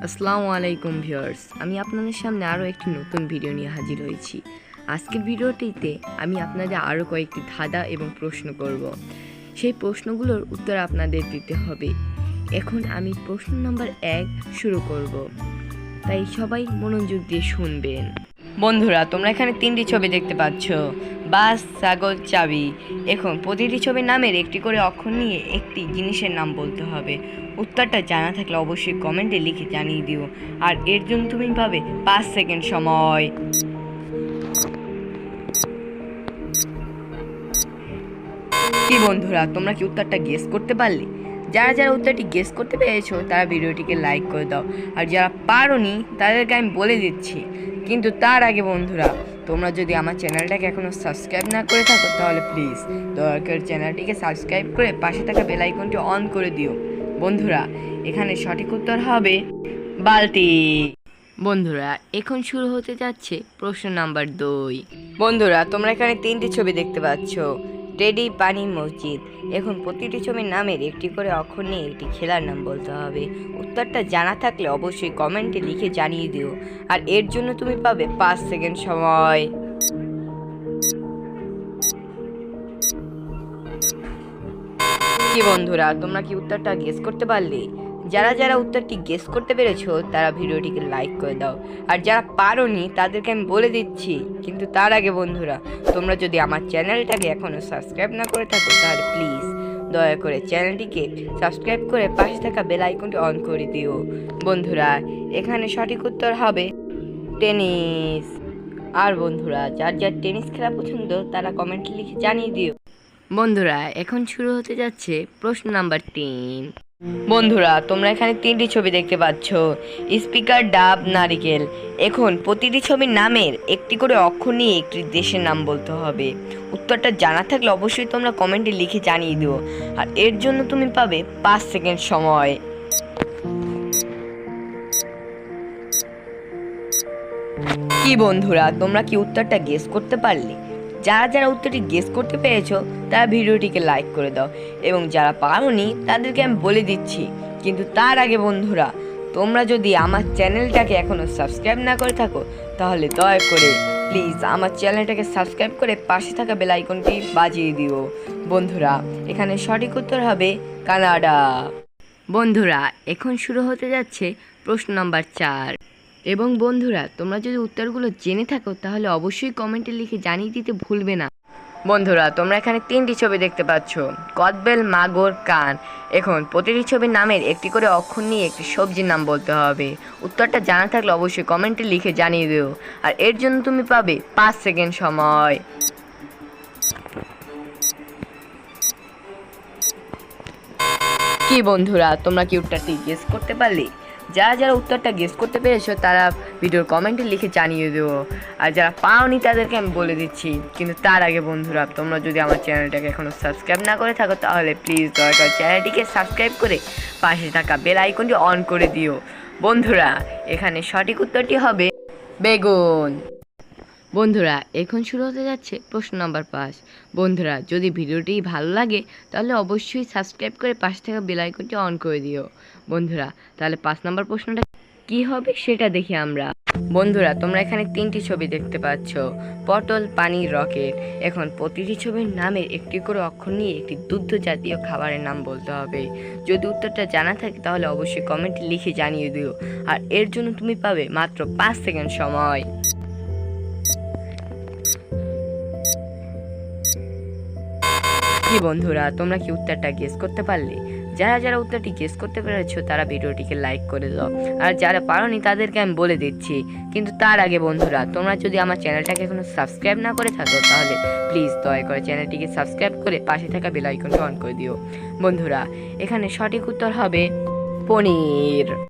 আসসালামু আলাইকুম ভিউয়ার্স, আমি আপনাদের সামনে আরও একটি নতুন ভিডিও নিয়ে হাজির হয়েছি। আজকের ভিডিওটিতে আমি আপনাদের আরও কয়েকটি ধাঁধা এবং প্রশ্ন করব। সেই প্রশ্নগুলোর উত্তর আপনাদের দিতে হবে। এখন আমি প্রশ্ন নম্বর 1 শুরু করব, তাই সবাই মনোযোগ দিয়ে শুনবেন। বন্ধুরা, তোমরা এখানে 3টি ছবি দেখতে পাচ্ছ, বাস, ছাগল, চাবি। এখন প্রতিটি ছবির নামের একটি করে অক্ষর নিয়ে একটি জিনিসের নাম বলতে হবে। উত্তরটা জানা থাকলে অবশ্যই কমেন্টে লিখে জানিয়ে দিও, আর এর জন্য তুমি পাবে 5 সেকেন্ড সময়। কি বন্ধুরা, তোমরা কি উত্তরটা গেস করতে পারলে? যারা যারা উত্তরটি গেস করতে পেরেছো তারা ভিডিওটিকে লাইক করে দাও, আর যারা পারোনি তাদেরকে আমি বলে দিচ্ছি। কিন্তু তার আগে বন্ধুরা, তোমরা যদি আমার চ্যানেলটাকে এখনও সাবস্ক্রাইব না করে থাকো তাহলে প্লিজ দয়া করে চ্যানেলটিকে সাবস্ক্রাইব করে পাশে থাকা বেল আইকনটি অন করে দিও। বন্ধুরা, এখানে সঠিক উত্তর হবে বালতি। বন্ধুরা, এখন শুরু হতে যাচ্ছে প্রশ্ন নাম্বার 2। বন্ধুরা, তোমরা এখানে 3টি ছবি দেখতে পাচ্ছ, টেডি, পানি, মসজিদ। এখন প্রতিটি ছবির নামের একটি করে অক্ষর নিয়ে একটি খেলার নাম বলতে হবে। উত্তরটা জানা থাকলে অবশ্যই কমেন্টে লিখে জানিয়ে দিও, আর এর জন্য তুমি পাবে 5 সেকেন্ড সময়। কি বন্ধুরা, তোমরা কি উত্তরটা গেস করতে পারলে? যারা যারা উত্তরটি গেস করতে পেরেছো তারা ভিডিওটিকে লাইক করে দাও, আর যারা পারোনি তাদেরকে আমি বলে দিচ্ছি। কিন্তু তার আগে বন্ধুরা, তোমরা যদি আমার চ্যানেলটাকে এখনও সাবস্ক্রাইব না করে থাকো তাহলে প্লিজ দয়া করে চ্যানেলটিকে সাবস্ক্রাইব করে পাশে থাকা বেল আইকনটি অন করে দিও। বন্ধুরা, এখানে সঠিক উত্তর হবে টেনিস। আর বন্ধুরা, যার যার টেনিস খেলা পছন্দ তারা কমেন্টে লিখে জানিয়ে দিও। বন্ধুরা, এখন শুরু হতে যাচ্ছে প্রশ্ন নাম্বার 3। বন্ধুরা, তোমরা এখানে 3টি ছবি দেখতে পাচ্ছ, স্পিকার, ডাব, নারিকেল। এখন প্রতিটি ছবির নামের একটি করে অক্ষর নিয়ে একটি দেশের নাম বলতে হবে। উত্তরটা জানা থাকলে অবশ্যই তোমরা কমেন্টে লিখে জানিয়ে দিও, আর এর জন্য তুমি পাবে 5 সেকেন্ড সময়। কি বন্ধুরা, তোমরা কি উত্তরটা গেস করতে পারলে? যারা যারা উত্তরটি গেস করতে পেরেছো তারা ভিডিওটিকে লাইক করে দাও, এবং যারা পারোনি তাদেরকে আমি বলে দিচ্ছি। কিন্তু তার আগে বন্ধুরা, তোমরা যদি আমার চ্যানেলটাকে এখনও সাবস্ক্রাইব না করে থাকো তাহলে দয়া করে প্লিজ আমার চ্যানেলটাকে সাবস্ক্রাইব করে পাশে থাকা বেল আইকনটি বাজিয়ে দিও। বন্ধুরা, এখানে সঠিক উত্তর হবে কানাডা। বন্ধুরা, এখন শুরু হতে যাচ্ছে প্রশ্ন নাম্বার 4। এবং বন্ধুরা, তোমরা যদি উত্তরগুলো জেনে থাকো তাহলে অবশ্যই কমেন্টে লিখে জানিয়ে দিতে ভুলবে না। বন্ধুরা, তোমরা এখানে 3টি ছবি দেখতে পাচ্ছ, কদবেল, মাগুর, কান। এখন প্রতিটি ছবির নামের একটি করে অক্ষর নিয়ে একটি সবজির নাম বলতে হবে। উত্তরটা জানা থাকলে অবশ্যই কমেন্টে লিখে জানিয়ে দিও, আর এর জন্য তুমি পাবে 5 সেকেন্ড সময়। কি বন্ধুরা, তোমরা কি উত্তরটি গেস করতে পারলে? যারা যারা উত্তরটা গেস করতে পেরেছো তারা ভিডিওর কমেন্টে লিখে জানিয়ে দেবো, আর যারা পাওনি তাদেরকে আমি বলে দিচ্ছি। কিন্তু তার আগে বন্ধুরা, তোমরা যদি আমার চ্যানেলটাকে এখনও সাবস্ক্রাইব না করে থাকো তাহলে প্লিজ দয়া করে চ্যানেলটিকে সাবস্ক্রাইব করে পাশে থাকা বেল আইকনটি অন করে দিও। বন্ধুরা, এখানে সঠিক উত্তরটি হবে বেগুন। বন্ধুরা, এখন শুরু হতে যাচ্ছে প্রশ্ন নাম্বার 5। বন্ধুরা, যদি ভিডিওটি ভালো লাগে তাহলে অবশ্যই সাবস্ক্রাইব করে পাশে থাকা বেল আইকনটি অন করে দিও। বন্ধুরা, তাহলে 5 নাম্বার প্রশ্নটা কি হবে সেটা দেখি আমরা। বন্ধুরা, তোমরা এখানে 3টি ছবি দেখতে পাচ্ছ, পটল, পানি, রকেট। এখন প্রতিটি ছবির নামের একটি করে অক্ষর নিয়ে একটি দুগ্ধ জাতীয় খাবারের নাম বলতে হবে। যদি উত্তরটা জানা থাকে তাহলে অবশ্যই কমেন্টে লিখে জানিয়ে দিও, আর এর জন্য তুমি পাবে মাত্র 5 সেকেন্ড সময়। কি বন্ধুরা, তোমরা কি উত্তরটা গেস করতে পারলে? যারা যারা উত্তরটি গেস করতে পেরেছো তারা ভিডিওটিকে লাইক করে দাও, আর যারা পারোনি তাদেরকে আমি বলে দিচ্ছি। কিন্তু তার আগে বন্ধুরা, তোমরা যদি আমার চ্যানেলটাকে এখনো সাবস্ক্রাইব না করে থাকো তাহলে প্লিজ দয়া করে চ্যানেলটিকে সাবস্ক্রাইব করে পাশে থাকা বেল আইকনটি অন করে দিও। বন্ধুরা, এখানে সঠিক উত্তর হবে পনির।